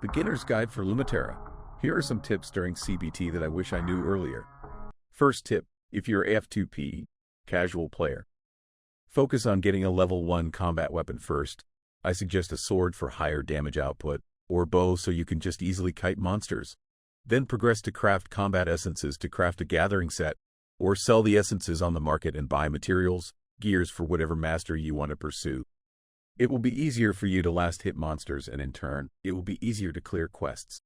Beginner's Guide for Lumiterra. Here are some tips during CBT that I wish I knew earlier. First tip, if you're F2P, casual player, focus on getting a level 1 combat weapon first. I suggest a sword for higher damage output, or bow so you can just easily kite monsters. Then progress to craft combat essences to craft a gathering set, or sell the essences on the market and buy materials, gears for whatever mastery you want to pursue. It will be easier for you to last hit monsters, and in turn, it will be easier to clear quests.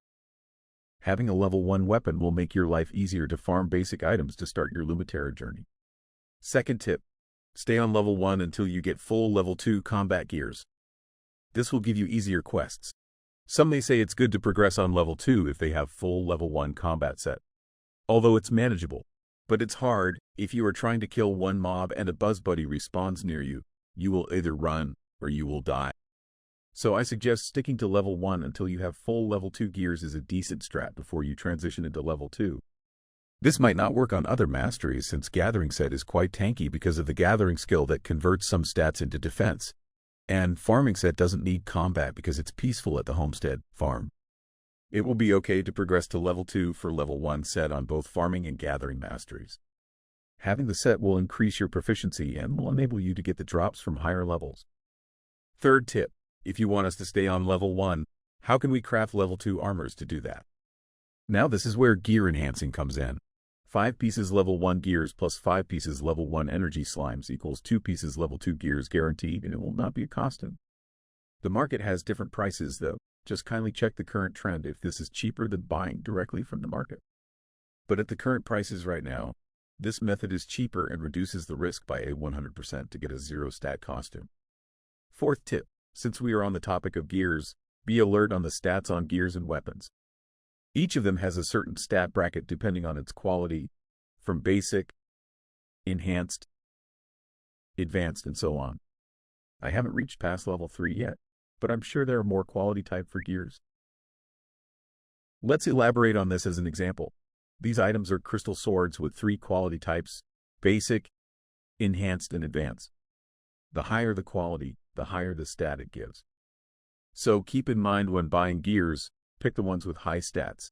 Having a level 1 weapon will make your life easier to farm basic items to start your Lumiterra journey. Second tip, stay on level 1 until you get full level 2 combat gears. This will give you easier quests. Some may say it's good to progress on level 2 if they have full level 1 combat set. Although it's manageable, but it's hard. If you are trying to kill one mob and a buzz buddy respawns near you, you will either run or you will die. So I suggest sticking to level 1 until you have full level 2 gears is a decent strat before you transition into level 2. This might not work on other masteries since Gathering Set is quite tanky because of the gathering skill that converts some stats into defense. And Farming Set doesn't need combat because it's peaceful at the homestead farm. It will be okay to progress to level 2 for level 1 set on both farming and gathering masteries. Having the set will increase your proficiency and will enable you to get the drops from higher levels. Third tip, if you want us to stay on level 1, how can we craft level 2 armors to do that? Now this is where gear enhancing comes in. 5 pieces level 1 gears plus 5 pieces level 1 energy slimes equals 2 pieces level 2 gears guaranteed, and it will not be a costing. The market has different prices though. Just kindly check the current trend if this is cheaper than buying directly from the market. But at the current prices right now, this method is cheaper and reduces the risk by a 100% to get a 0 stat costume. Fourth tip, since we are on the topic of gears, be alert on the stats on gears and weapons. Each of them has a certain stat bracket depending on its quality, from basic, enhanced, advanced, and so on. I haven't reached past level 3 yet, but I'm sure there are more quality type for gears. Let's elaborate on this as an example. These items are crystal swords with 3 quality types: basic, enhanced, and advanced. The higher the quality, the higher the stat it gives. So keep in mind when buying gears, pick the ones with high stats.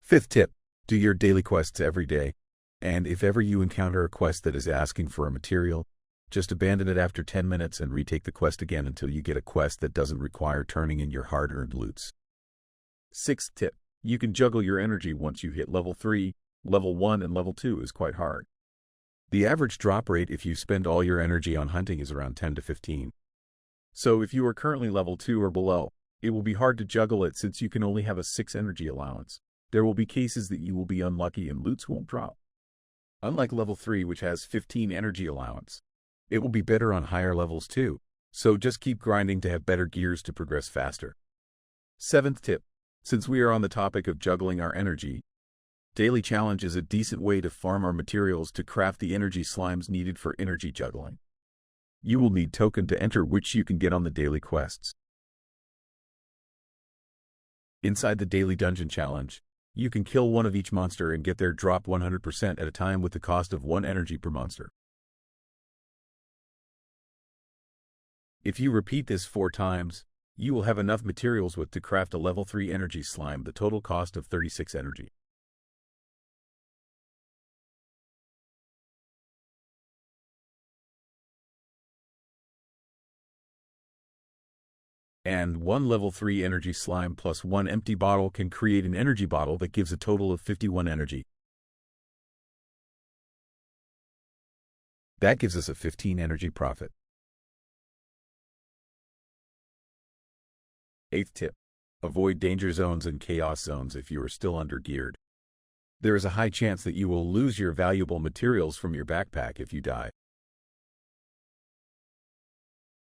Fifth tip, do your daily quests every day. And if ever you encounter a quest that is asking for a material, just abandon it after 10 minutes and retake the quest again until you get a quest that doesn't require turning in your hard-earned loots. Sixth tip, you can juggle your energy once you hit level 3, level 1 and level 2 is quite hard. The average drop rate if you spend all your energy on hunting is around 10 to 15. So if you are currently level 2 or below, it will be hard to juggle it since you can only have a 6 energy allowance. There will be cases that you will be unlucky and loots won't drop. Unlike level 3, which has 15 energy allowance, it will be better on higher levels too. So just keep grinding to have better gears to progress faster. Seventh tip, since we are on the topic of juggling our energy, daily challenge is a decent way to farm our materials to craft the energy slimes needed for energy juggling. You will need token to enter, which you can get on the daily quests. Inside the daily dungeon challenge, you can kill one of each monster and get their drop 100% at a time with the cost of 1 energy per monster. If you repeat this 4 times, you will have enough materials with to craft a level 3 energy slime, the total cost of 36 energy. And 1 level 3 energy slime plus 1 empty bottle can create an energy bottle that gives a total of 51 energy. That gives us a 15 energy profit. Eighth tip, avoid danger zones and chaos zones if you are still under-geared. There is a high chance that you will lose your valuable materials from your backpack if you die.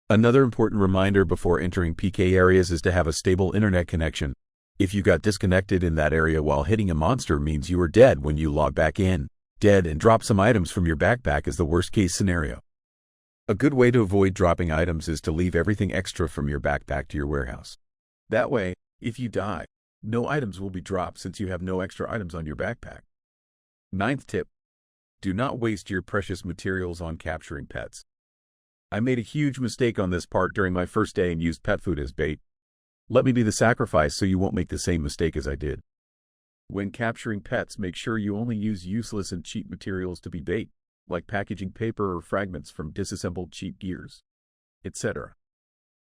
Another important reminder before entering PK areas is to have a stable internet connection. If you got disconnected in that area while hitting a monster means you are dead when you log back in. Dead and drop some items from your backpack is the worst case scenario. A good way to avoid dropping items is to leave everything extra from your backpack to your warehouse. That way, if you die, no items will be dropped since you have no extra items on your backpack. Ninth tip, do not waste your precious materials on capturing pets. I made a huge mistake on this part during my first day and used pet food as bait. Let me be the sacrifice so you won't make the same mistake as I did. When capturing pets, make sure you only use useless and cheap materials to be bait, like packaging paper or fragments from disassembled cheap gears, etc.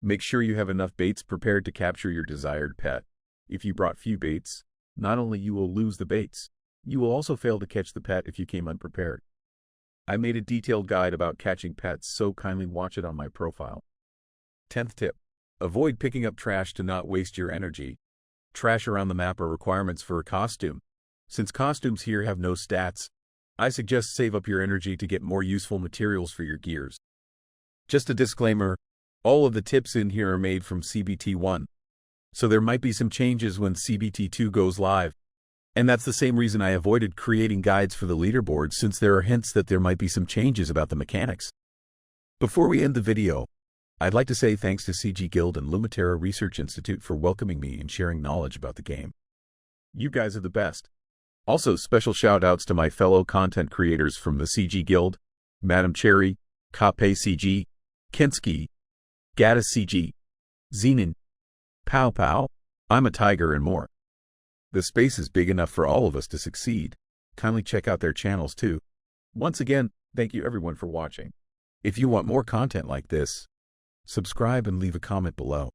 Make sure you have enough baits prepared to capture your desired pet. If you brought few baits, not only you will lose the baits, you will also fail to catch the pet if you came unprepared. I made a detailed guide about catching pets, so kindly watch it on my profile. 10th tip. Avoid picking up trash to not waste your energy. Trash around the map are requirements for a costume. Since costumes here have no stats, I suggest save up your energy to get more useful materials for your gears. Just a disclaimer, all of the tips in here are made from CBT 1, so there might be some changes when CBT 2 goes live. And that's the same reason I avoided creating guides for the leaderboard, since there are hints that there might be some changes about the mechanics. Before we end the video, I'd like to say thanks to CG Guild and Lumiterra Research Institute for welcoming me and sharing knowledge about the game. You guys are the best. Also, special shout-outs to my fellow content creators from the CG Guild, Madam Cherry, Kape CG, Kensky, Gaddis CG, Zenin, Pow Pow, I'm a Tiger, and more. The space is big enough for all of us to succeed. Kindly check out their channels too. Once again, thank you everyone for watching. If you want more content like this, subscribe and leave a comment below.